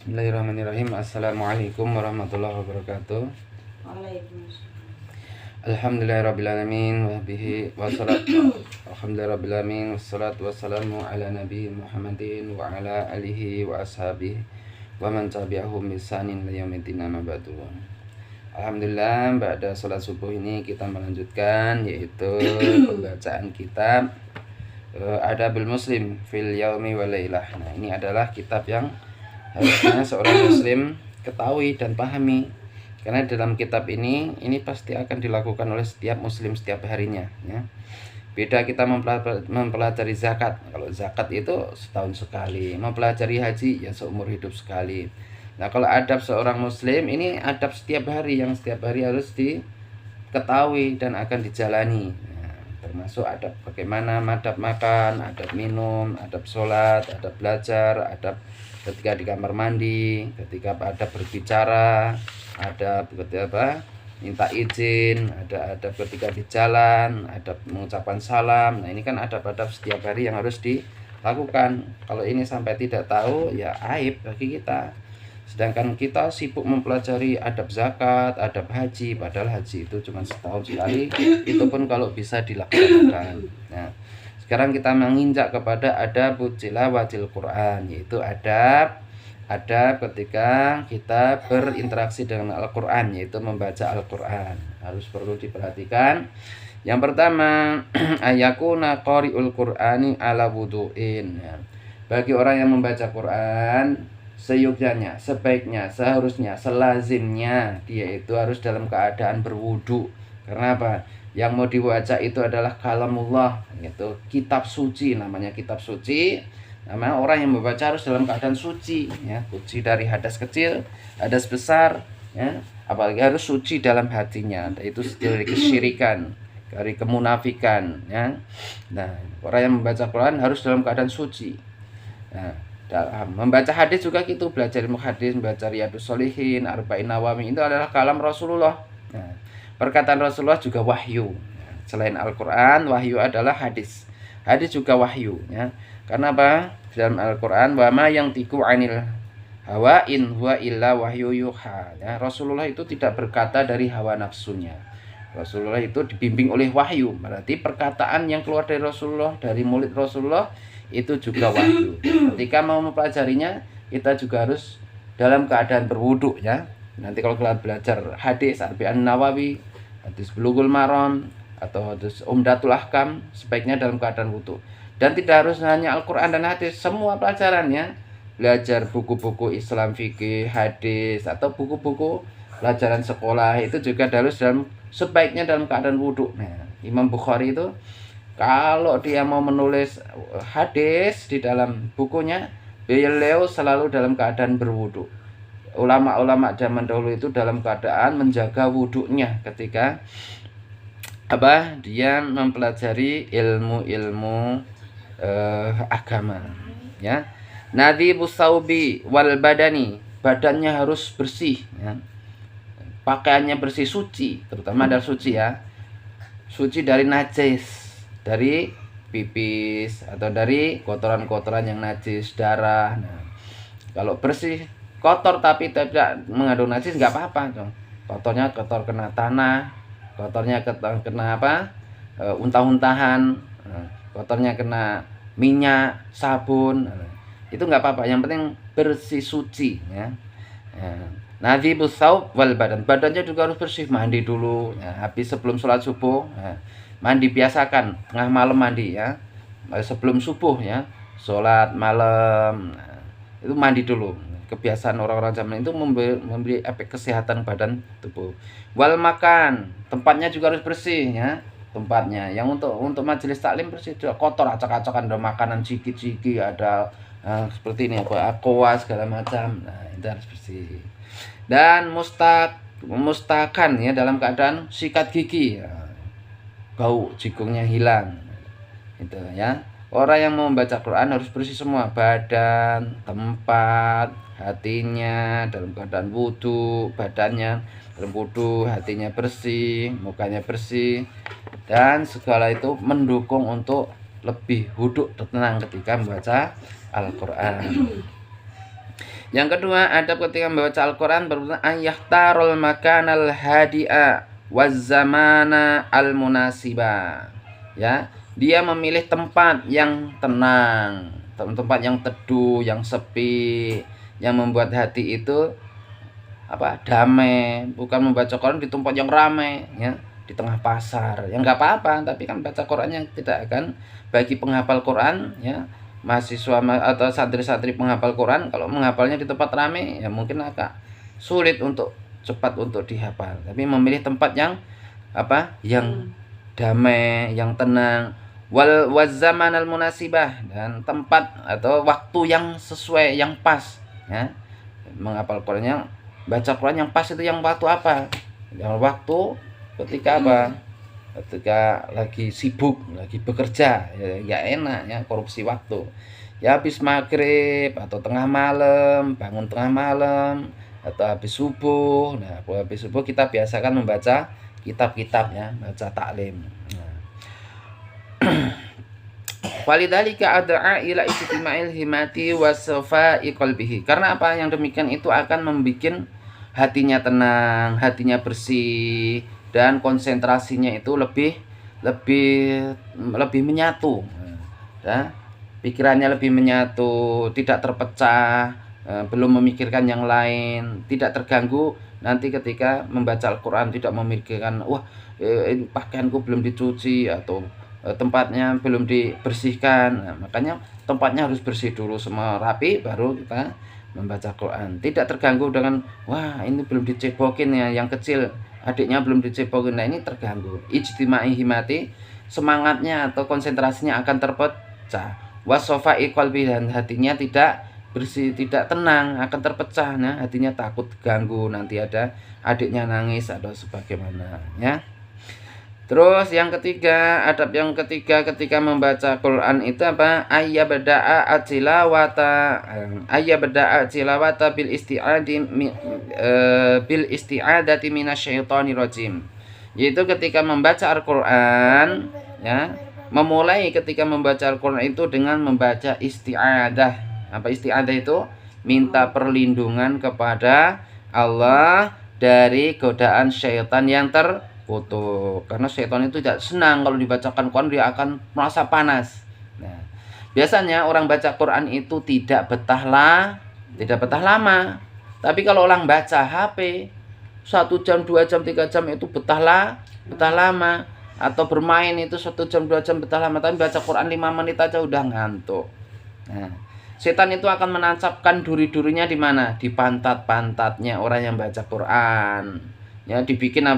Bismillahirrahmanirrahim. Assalamualaikum warahmatullahi wabarakatuh. Waalaikumsalam. Alhamdulillahirrabbilalamin wa bihi Alhamdulillahirrabbilalamin wassalatu wassalamu ala nabi Muhammadin wa ala alihi wa ashabihi wa man tabi'ahum bisanin layaumiddin amma ba'du. Alhamdulillah, pada salat subuh ini kita melanjutkan yaitu pembacaan kitab Adabul Muslim fil Yaumi wal Lailah. Nah, ini adalah kitab yang harusnya seorang muslim ketahui dan pahami, karena dalam kitab ini pasti akan dilakukan oleh setiap muslim setiap harinya, ya. Beda kita mempelajari zakat. Kalau zakat itu setahun sekali, mempelajari haji ya seumur hidup sekali. Nah, kalau adab seorang muslim ini adab setiap hari yang setiap hari harus diketahui dan akan dijalani. Termasuk adab bagaimana adab makan, adab minum, adab sholat, adab belajar, adab ketika di kamar mandi, ketika adab berbicara, adab ketika minta izin, ada adab ketika di jalan, adab mengucapkan salam. Nah, ini kan adab-adab setiap hari yang harus dilakukan. Kalau ini sampai tidak tahu ya aib bagi kita. Sedangkan kita sibuk mempelajari adab zakat, adab haji, padahal haji itu cuma setahun sekali, itu pun kalau bisa dilaksanakan. Nah, sekarang kita menginjak kepada adab tilawatil Quran, yaitu adab ketika kita berinteraksi dengan Al-Quran, yaitu membaca Al-Quran. Harus perlu diperhatikan. Yang pertama, ayakuna qari'ul Qur'ani ala wudu'in. Bagi orang yang membaca Quran, seyogyanya, sebaiknya, seharusnya, selazimnya dia itu harus dalam keadaan berwudu. Karena apa? Yang mau dibaca itu adalah kalamullah, yaitu kitab suci, namanya kitab suci. Namanya orang yang membaca harus dalam keadaan suci, ya, suci dari hadas kecil, hadas besar, ya, apalagi harus suci dalam hatinya, itu dari kesyirikan, dari kemunafikan, ya. Nah, orang yang membaca Quran harus dalam keadaan suci. Nah, membaca hadis juga gitu, belajar ilmu hadis, membaca Riyadhus Shalihin, Arba'in Nawawi, itu adalah kalam Rasulullah. Nah, perkataan Rasulullah juga wahyu. Selain Al-Quran, wahyu adalah hadis. Hadis juga wahyu, ya. Karena apa? Dalam Al-Quran, wa ma yang tiku anil hawa in huwa illa wahyu yuha. Ya, Rasulullah itu tidak berkata dari hawa nafsunya. Rasulullah itu dibimbing oleh wahyu. Berarti perkataan yang keluar dari Rasulullah, dari mulut Rasulullah, itu juga wahyu. Ketika mau mempelajarinya, kita juga harus dalam keadaan berwudu, ya. Nanti kalau kalian belajar hadis Arba'in Nawawi, hadis Bulughul Maram, atau hadis Umdatul Ahkam, sebaiknya dalam keadaan wudu. Dan tidak harus hanya Al-Quran dan hadis, semua pelajarannya. Belajar buku-buku Islam fikih, hadis, atau buku-buku pelajaran sekolah, itu juga harus sebaiknya dalam keadaan wudu. Nah, Imam Bukhari itu kalau dia mau menulis hadis di dalam bukunya, beliau selalu dalam keadaan berwudu. Ulama-ulama zaman dahulu itu dalam keadaan menjaga wudunya ketika dia mempelajari ilmu-ilmu agama, ya. Nadhibus saubi wal badani, badannya harus bersih, ya. Pakaiannya bersih, suci, terutama adalah suci, ya. Suci dari najis, dari pipis atau dari kotoran-kotoran yang najis, darah. Nah, kalau bersih, kotor tapi tidak mengandung najis nggak apa-apa dong. Kotornya kotor kena tanah, kotornya kena untah-untahan, kotornya kena minyak, sabun, itu nggak apa-apa. Yang penting bersih, suci, ya. Nadhibus saub wal badan, badannya juga harus bersih, mandi dulu, ya, habis sebelum sholat subuh, ya. Mandi biasakan tengah malam mandi, ya, sebelum subuh, ya, sholat malam, nah, itu mandi dulu. Kebiasaan orang-orang zaman itu memberi efek kesehatan badan tubuh. Wal makan, tempatnya juga harus bersih, ya. Tempatnya yang untuk majelis taklim bersih, kotor acak-acakan, ada makanan ciki-ciki, ada seperti ini aqua segala macam. Nah, itu harus bersih. Dan mustakan, ya, dalam keadaan sikat gigi, ya. Bau jigungnya hilang, itu, ya. Orang yang mau membaca Quran harus bersih semua, badan, tempat, hatinya dalam keadaan wudu, badannya dalam wudu, hatinya bersih, mukanya bersih, dan segala itu mendukung untuk lebih huduk tenang ketika membaca Al-Quran. Yang kedua, adab ketika membaca Al-Qur'an berarti ayyahtarul makanal hadi'a waz zamana al munasiba. Ya, dia memilih tempat yang tenang, tempat yang teduh, yang sepi, yang membuat hati itu damai, bukan membaca Quran di tempat yang ramai, ya, di tengah pasar. Ya nggak apa-apa, tapi kan baca Quran yang tidak akan bagi penghafal Quran, ya, mahasiswa atau santri-santri penghafal Quran kalau menghafalnya di tempat ramai ya mungkin agak sulit untuk cepat untuk dihafal. Tapi memilih tempat yang yang damai, yang tenang, zaman al munasibah, dan tempat atau waktu yang sesuai, yang pas, ya. Menghafal Qurannya, baca Quran yang pas itu yang waktu apa? Yang waktu ketika ketika lagi sibuk, lagi bekerja, ya enak, ya, korupsi waktu. Ya habis maghrib atau tengah malam, bangun tengah malam, atau habis subuh. Nah, habis subuh kita biasakan membaca kitab-kitab, ya, baca taklim. Nah. Walidzalika ad'a ila istima'il himati wa safa'i qalbihi. Karena apa? Yang demikian itu akan membuat hatinya tenang, hatinya bersih, dan konsentrasinya itu lebih menyatu, ya. Pikirannya lebih menyatu, tidak terpecah, belum memikirkan yang lain, tidak terganggu nanti ketika membaca Al-Quran, tidak memikirkan pakaianku belum dicuci atau tempatnya belum dibersihkan. Nah, makanya tempatnya harus bersih dulu, semua rapi, baru kita membaca Quran. Tidak terganggu dengan ini belum dicebokin, ya, yang kecil adiknya belum dicebokin. Nah, ini terganggu. Ijtima'i himati, semangatnya atau konsentrasinya akan terpecah. Wasofa'i qalbi, dan hatinya tidak bersih, tidak tenang, akan terpecah. Nah, hatinya takut ganggu, nanti ada adiknya nangis atau sebagaimana, ya. Terus yang ketiga, adab yang ketiga ketika membaca Quran itu apa? Ayyabda'a tilawata bil isti'adati minasyaitonir rajim. Yaitu ketika membaca Al-Qur'an, ya, memulai ketika membaca Al-Qur'an itu dengan membaca isti'adah. Apa isti'adah itu? Minta perlindungan kepada Allah dari godaan syaitan yang terkutuk. Karena syaitan itu tidak senang kalau dibacakan Quran, dia akan merasa panas. Nah, biasanya orang baca Quran itu tidak betah lama. Tapi kalau orang baca HP 1 jam, 2 jam, 3 jam itu betah lama. Atau bermain itu 1 jam, 2 jam betah lama. Tapi baca Quran 5 menit aja udah ngantuk. Nah, setan itu akan menancapkan duri-durinya di mana? Di pantat-pantatnya orang yang baca Quran. Ya, dibikin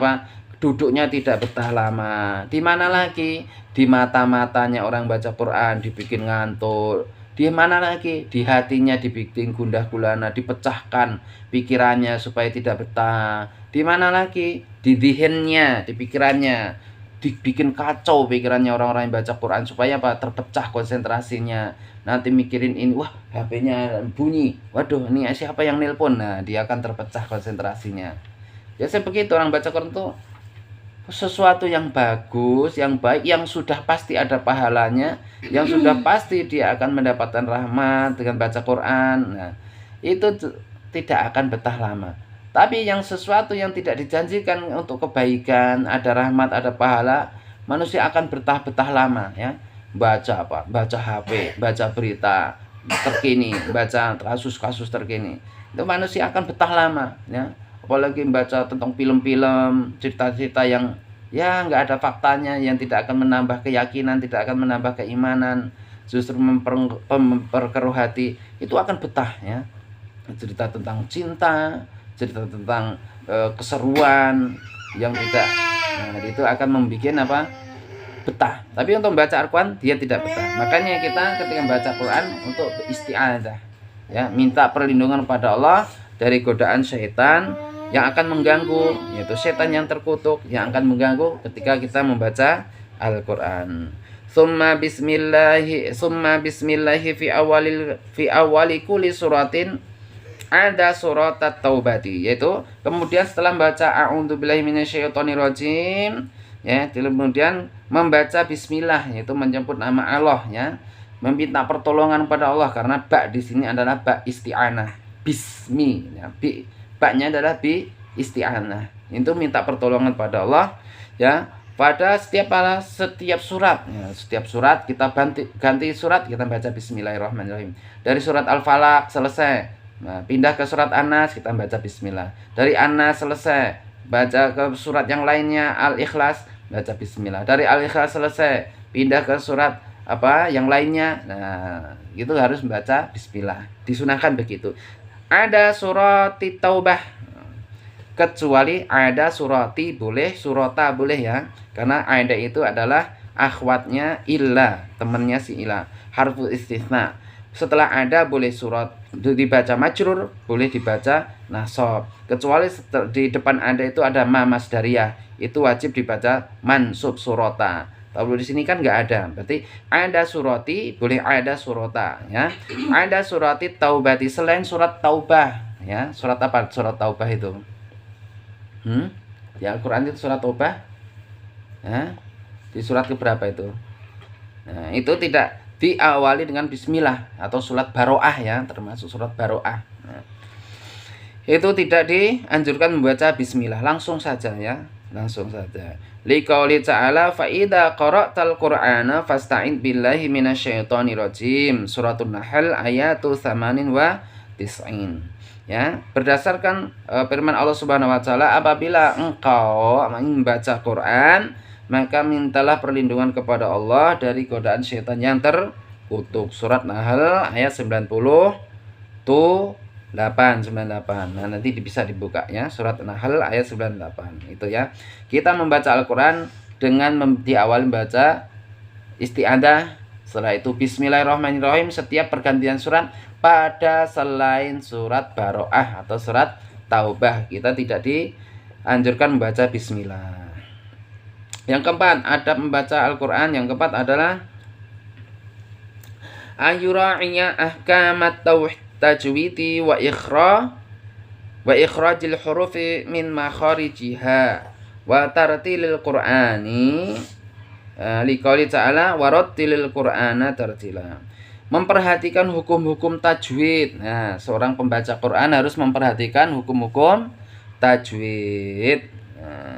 duduknya tidak betah lama. Di mana lagi? Di mata-matanya orang baca Quran dibikin ngantuk. Di mana lagi? Di hatinya dibikin gundah gulana, dipecahkan pikirannya supaya tidak betah. Di mana lagi? Di dhihinnya, di pikirannya, dibikin kacau pikirannya orang-orang yang baca Quran supaya terpecah konsentrasinya. Nanti mikirin ini, HP-nya bunyi. Waduh, ini siapa yang nelpon? Nah, dia akan terpecah konsentrasinya. Biasanya begitu orang baca Quran tuh, sesuatu yang bagus, yang baik, yang sudah pasti ada pahalanya, yang sudah pasti dia akan mendapatkan rahmat dengan baca Quran. Nah, itu tidak akan betah lama. Tapi yang sesuatu yang tidak dijanjikan untuk kebaikan, ada rahmat, ada pahala, manusia akan betah lama, ya. Baca Baca HP, baca berita terkini, baca kasus-kasus terkini. Itu manusia akan betah lama, ya. Apalagi membaca tentang film-film, cerita-cerita yang nggak ada faktanya, yang tidak akan menambah keyakinan, tidak akan menambah keimanan, justru memperkeruh hati, itu akan betah, ya. Cerita tentang cinta, cerita tentang keseruan yang tidak, itu akan membuat betah. Tapi untuk membaca Al-Quran dia tidak betah. Makanya kita ketika membaca Quran untuk isti'adah, ya, minta perlindungan pada Allah dari godaan syaitan yang akan mengganggu, yaitu setan yang terkutuk yang akan mengganggu ketika kita membaca Al-Quran. Summa bismillahi fi awali kulli suratin ada surat at-taubati, yaitu kemudian setelah membaca a'udzubillahi minasyaitonirrajim, ya, kemudian membaca bismillah, yaitu menyebut nama Allah, ya, meminta pertolongan pada Allah, karena ba di sini adalah ba isti'anah. bismi. Ya, baknya adalah bi isti'anah. Itu minta pertolongan pada Allah ya. Pada setiap surat ya, setiap surat kita ganti surat kita baca bismillahirrahmanirrahim. Dari surat Al-Falaq selesai, nah, pindah ke surat An-Nas kita baca bismillah. Dari An-Nas selesai, baca ke surat yang lainnya Al-Ikhlas, baca bismillah. Dari Al-Ikhlas selesai, pindah ke surat apa yang lainnya. Nah, itu harus membaca bismillah. Disunahkan begitu. Ada surat Taubah, kecuali ada surati boleh, surata boleh ya. Karena ada itu adalah akhwatnya illa, temannya si illa, harfu istitsna. Setelah ada boleh surat dibaca majrur, boleh dibaca nasab. Kecuali di depan ada itu ada ma masdariyah, itu wajib dibaca mansub surata. Kalau di sini kan nggak ada, berarti ada surati boleh ada surata ya. Ada surati taubati selain surat taubah ya. Surat apa? Surat taubah itu. Ya Al-Quran itu surat taubah. Ya, di surat keberapa itu? Nah, itu tidak diawali dengan bismillah atau surat baroah ya, termasuk surat baroah. Nah, itu tidak dianjurkan membaca bismillah, langsung saja ya, langsung saja. Liqauli ta'ala fa idza qara'tal qur'ana fasta'in billahi minasyaitonir rajim. Suratun Nahl ayatu 98. Ya, berdasarkan firman Allah Subhanahu wa taala, apabila engkau membaca Quran, maka mintalah perlindungan kepada Allah dari godaan syaitan yang terkutuk. Surat Nahl ayat 98. Nah, nanti bisa dibuka ya, surat Nahl ayat 98. Itu ya. Kita membaca Al-Qur'an dengan diawali membaca isti'adzah. Setelah itu bismillahirrahmanirrahim setiap pergantian surat pada selain surat Baroah atau surat Taubah. Kita tidak dianjurkan membaca bismillah. Yang keempat, adab membaca Al-Quran. Yang keempat adalah ayura'iya ahkamat tajwidi wa ikhrajil hurufi min makharijiha wa tartilil Qur'ani liqauli ta'ala warattilil Qur'ana tartila. Memperhatikan hukum-hukum tajwid. Nah, seorang pembaca Quran harus memperhatikan hukum-hukum tajwid. Nah,